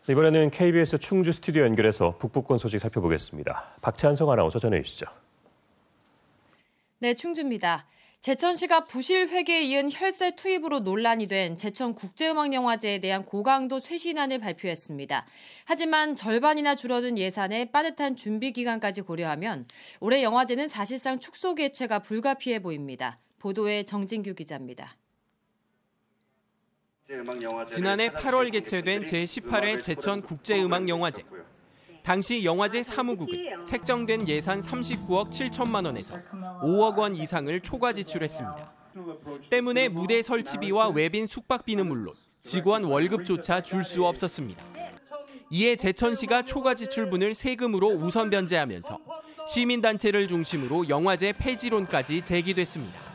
이번에는 KBS 충주 스튜디오 연결해서 북부권 소식 살펴보겠습니다. 박찬성 아나운서 전해 주시죠. 네, 충주입니다. 제천시가 부실 회계에 이은 혈세 투입으로 논란이 된 제천국제음악영화제에 대한 고강도 쇄신안을 발표했습니다. 하지만 절반이나 줄어든 예산에 빠듯한 준비 기간까지 고려하면 올해 영화제는 사실상 축소 개최가 불가피해 보입니다. 보도에 정진규 기자입니다. 지난해 8월 개최된 제18회 제천국제음악영화제. 당시 영화제 사무국은 책정된 예산 39억 7천만 원에서 5억 원 이상을 초과 지출했습니다. 때문에 무대 설치비와 외빈 숙박비는 물론 직원 월급조차 줄 수 없었습니다. 이에 제천시가 초과 지출분을 세금으로 우선 변제하면서 시민단체를 중심으로 영화제 폐지론까지 제기됐습니다.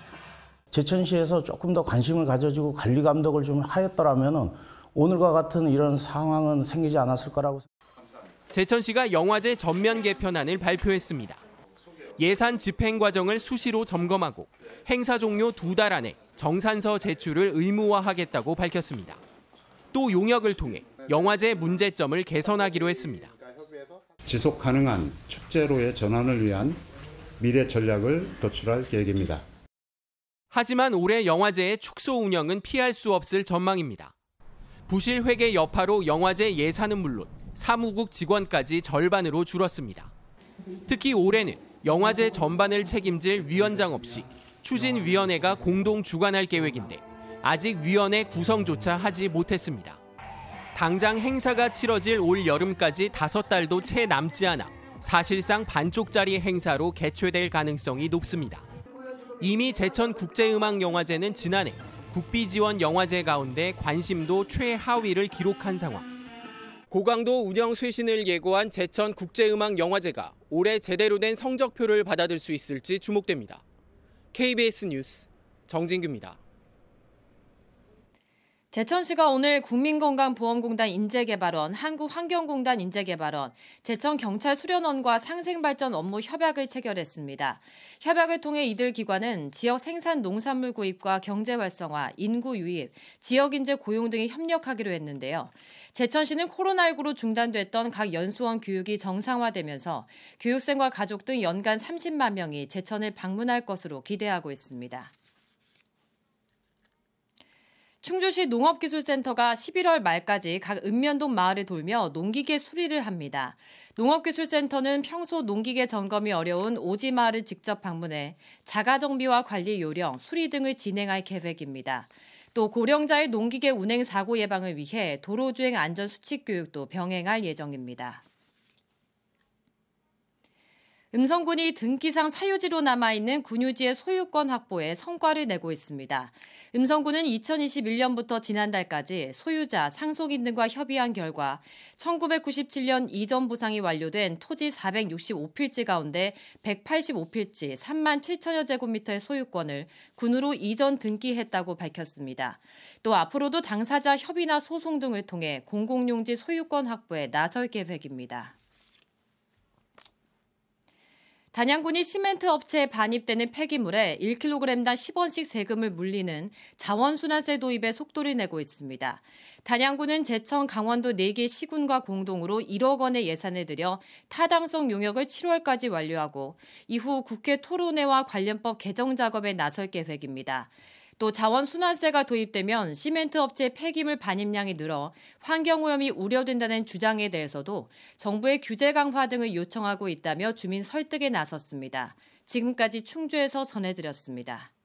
제천시에서 조금 더 관심을 가져주고 관리 감독을 좀 하였더라면 오늘과 같은 이런 상황은 생기지 않았을 거라고 생각합니다. 제천시가 영화제 전면 개편안을 발표했습니다. 예산 집행 과정을 수시로 점검하고 행사 종료 2달 안에 정산서 제출을 의무화하겠다고 밝혔습니다. 또 용역을 통해 영화제 문제점을 개선하기로 했습니다. 지속 가능한 축제로의 전환을 위한 미래 전략을 도출할 계획입니다. 하지만 올해 영화제의 축소 운영은 피할 수 없을 전망입니다. 부실 회계 여파로 영화제 예산은 물론 사무국 직원까지 절반으로 줄었습니다. 특히 올해는 영화제 전반을 책임질 위원장 없이 추진위원회가 공동 주관할 계획인데 아직 위원회 구성조차 하지 못했습니다. 당장 행사가 치러질 올 여름까지 5달도 채 남지 않아 사실상 반쪽짜리 행사로 개최될 가능성이 높습니다. 이미 제천국제음악영화제는 지난해 국비지원 영화제 가운데 관심도 최하위를 기록한 상황. 고강도 운영 쇄신을 예고한 제천국제음악영화제가 올해 제대로 된 성적표를 받아들 수 있을지 주목됩니다. KBS 뉴스 정진규입니다. 제천시가 오늘 국민건강보험공단 인재개발원, 한국환경공단 인재개발원, 제천경찰수련원과 상생발전 업무 협약을 체결했습니다. 협약을 통해 이들 기관은 지역 생산 농산물 구입과 경제활성화, 인구 유입, 지역인재 고용 등에 협력하기로 했는데요. 제천시는 코로나19로 중단됐던 각 연수원 교육이 정상화되면서 교육생과 가족 등 연간 30만 명이 제천을 방문할 것으로 기대하고 있습니다. 충주시 농업기술센터가 11월 말까지 각 읍면동 마을을 돌며 농기계 수리를 합니다. 농업기술센터는 평소 농기계 점검이 어려운 오지 마을을 직접 방문해 자가정비와 관리 요령, 수리 등을 진행할 계획입니다. 또 고령자의 농기계 운행 사고 예방을 위해 도로주행 안전수칙 교육도 병행할 예정입니다. 음성군이 등기상 사유지로 남아있는 군유지의 소유권 확보에 성과를 내고 있습니다. 음성군은 2021년부터 지난달까지 소유자, 상속인 등과 협의한 결과 1997년 이전 보상이 완료된 토지 465필지 가운데 185필지 3만 7천여 제곱미터의 소유권을 군으로 이전 등기했다고 밝혔습니다. 또 앞으로도 당사자 협의나 소송 등을 통해 공공용지 소유권 확보에 나설 계획입니다. 단양군이 시멘트 업체에 반입되는 폐기물에 1kg당 10원씩 세금을 물리는 자원순환세 도입에 속도를 내고 있습니다. 단양군은 제천, 강원도 4개 시군과 공동으로 1억 원의 예산을 들여 타당성 용역을 7월까지 완료하고 이후 국회 토론회와 관련법 개정 작업에 나설 계획입니다. 또 자원순환세가 도입되면 시멘트 업체 폐기물 반입량이 늘어 환경오염이 우려된다는 주장에 대해서도 정부의 규제 강화 등을 요청하고 있다며 주민 설득에 나섰습니다. 지금까지 충주에서 전해드렸습니다.